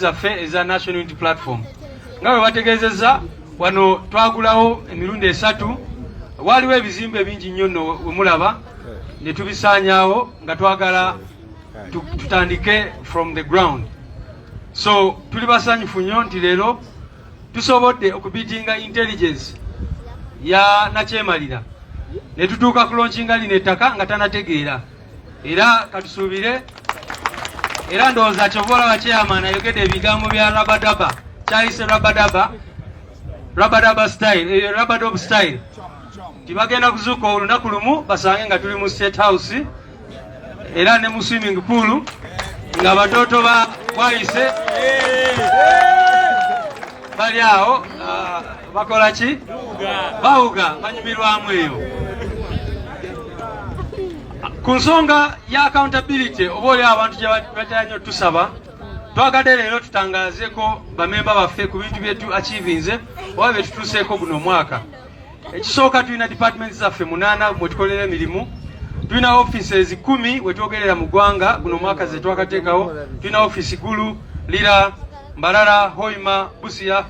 zaffe eza National Unity Platform. Nga bwe bategeezezza wano twagulawo emirundi 3, waliwo ebizimbe bingi nnyo nno mulaba ne tubisaanyaawo nga twagala tutandike from the ground. So tuli basanyufu nnyo nti leero tusobodde okubitinga intelligence ya nakyemalira ne tutuuka ku launchinga lino ettaka nga tanategeera, era katusuubire era ndowooza kyobola wa chairman ayogedde ebigambo bya rabadaba kyayise rabadaba style, rabadob style, tibagenda kuzuuka olunaku lumu basange nga tuli mu State House era ne mu swimming pool nga batoto bwayise bali awo bakola ki bawuga banyumirwamu eyo. Ku nsonga ya accountability oba oli abantu gye batanyo tusaba twagadde leero tutangazeeko bamemba baffe ku bintu byetu achievinze oba bye tutuuseeko guno omwaka. Ekisooka tulina departments zaffe 8 mwe tukolera emirimu, tulina offices 10 we twogerera mu ggwanga guno omwaka ze twakateekawo. Tulina office Gulu, Lira, Mbarara, Hoima, Busia,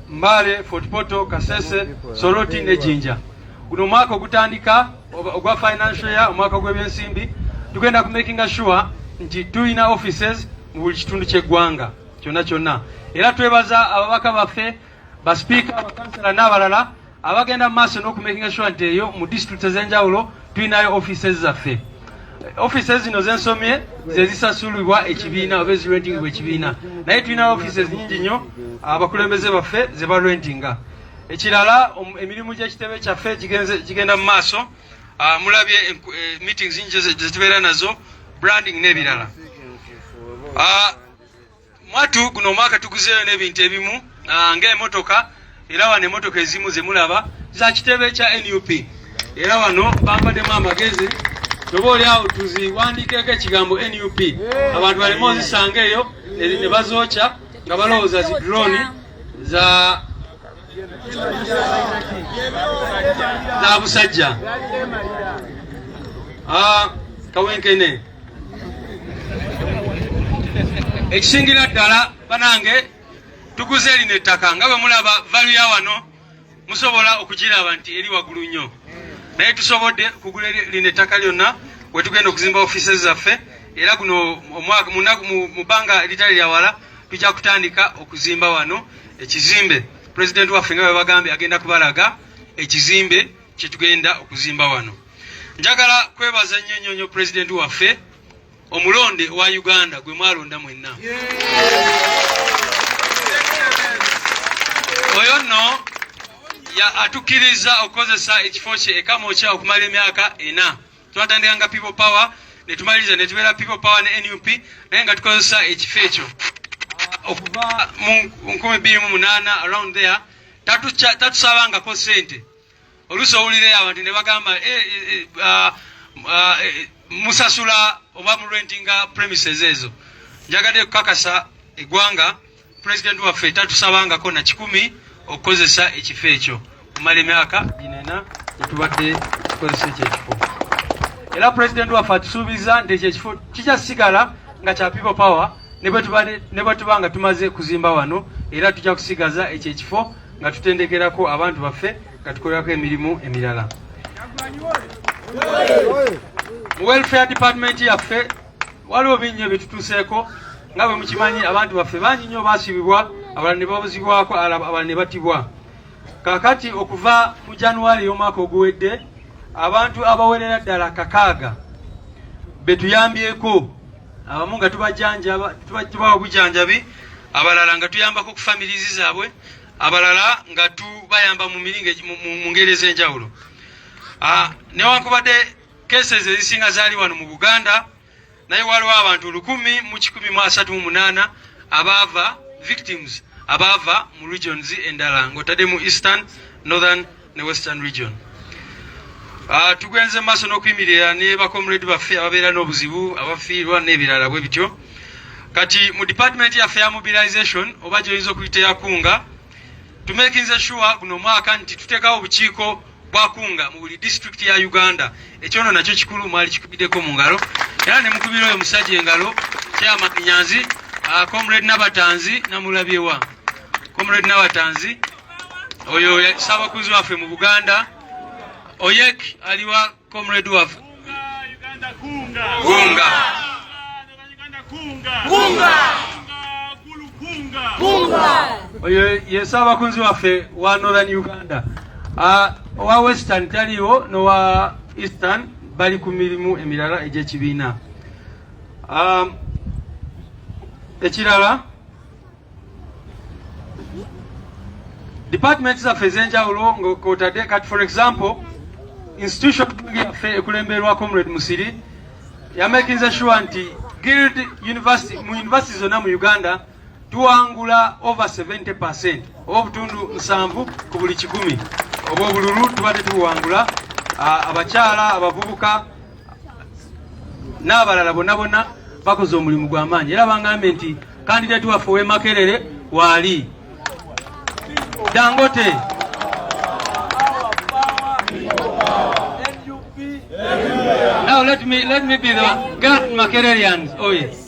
Mbale, Fort Portal, Kasese, Soroti ne Jinja. Guno omwaka ogutandika ogwa financial year, omwaka gw'ebyensimbi, tugenda kumakinga sure nti tulina offices mu buli kitundu ky'eggwanga kyonna. Era twebaza ababaka baffe, ba speaker, ba councillor n'abalala abagenda mu maaso n'okumakinga sure nti eyo mu district ez'enjawulo tulinayo offices zaffe. Offices zino zensomye ze zisasulibwa ekibiina oba ezirentingibwa ekibiina, naye tulina offices nyingi nnyo abakulembeze baffe ze barentinga. Ekirala emirimu gy'ekitebe kyaffe gigenda mu maaso. Mulabye meetings nyingi zetubeera nazo, branding n'ebirala. Mwatu guno omwaka tuguzeeyo n'ebintu ebimu ng'emmotoka, era wano emmotoka ezimu ze mulaba za kitebe kya NUP, era wano bambaddemu amagezi oba oli awo tuziwandiikeeko ekigambo NUP abantu baleme ozisanga eyo ne bazookya nga balowooza zi drone za busajja. Kawenkene ekisingira ddala banange tuguze lino ettaka nga bwe mulaba value ya wano musobola okugiraba nti eri waggulu nnyo, naye tusobodde kugula lino ettaka lyonna we tugenda okuzimba offices zaffe, era guno omwaka mu bbanga eritali lya wala tujja kutandika okuzimba wano ekizimbe. President waffe nga bwe bagambye agenda kubalaga ekizimbe kye tugenda okuzimba wano. Njagala kwebaza nnyo President waffe omulonde wa Uganda gwe mwalonda mwenna. Oyo nno atukkiriza okukozesa ekifo kye ekamokya okumala emyaka 4. Twatandikanga people power ne tumaliriza ne tubeera people power ne NUP, naye nga tukozesa ekifo ekyo okuva mu 2008 around there tatusabangako sente. Oluusi owulire abantu ne bagamba musasula oba mu rentinga premises ezo. Njagadde kukakasa eggwanga President waffe tatusabangako na 10 okukozesa ekifo ekyo kumala emyaka 4 netubadde tukozesa ekifo. Era President waffe atusuubiza nti ekifo kikyasigala nga kya people power ne bwe tubanga tumaze kuzimba wano, era tujja kusigaza ekifo nga tutendekerako abantu baffe nga tukolerako emirimu emirala. Mu welfare department yaffe waliwo bingi byetutuuseeko, nga bwe mukimanyi abantu baffe bangi nnyo baasibibwa, abalala ne babuzibwako, abalala ne batibwa. Kaakati okuva mu January y'omwaka oguwedde abantu abawerera ddala 6 betuyambyeko, abamu nga tubawa obujjanjabi, abalala nga tuyambako ku families zaabwe, abalala nga tubayamba mu ngeri ez'enjawulo. Newankubadde cases ezisinga zaali wano mu Buganda, naye waliwo abantu 1,138 abaava victims abaava mu regions endala ng'otadde mu Eastern, Northern ne Western region. Tugenze maaso n'okuyimirira ne bakomrade baffe ababeera n'obuzibu, abafiirwa n'ebirala bwe bityo. Kati mu department yaffe ya mobilization oba gyoyinza okuyita yakunga, tumekinze sure guno omwaka nti tuteekawo obukiiko bwakunga mu buli district ya Uganda. Ekyono nakyo kikulu mwali kikubiddeko mu ngalo, era ne mukubira oyo musajja engalo chairman Nyanzi Comrade Nabatanzi namulabyewa. Comrade Nabatanzi oyo Ssabakunzi waffe mu Buganda. Oyek aliwa comrade waffe. Uganda kunga. Kunga. Uganda kunga. Kunga. Kunga. Oyo ye Ssabakunzi waffe wa Northern Uganda. Wa Western taliwo no wa Eastern bali ku mirimu emirala egy'ekibiina. Ekirala departments zaffe ez'enjawulo ng'otadde kati for example institution yaffe ekulemberwa Comrade Musiri yamakinze sure nti Guild University mu university zonna mu Uganda tuwangula over 70% obutundu 7 ku buli 100 obw'obululu tubadde tuwangula abakyala abavubuka n'abalala bonna bakoze omulimu gw'amaanyi era bangambe nti kandidate waffe w'Emakerere waali Dangote. Now let me be the God Makererians. Oh yes.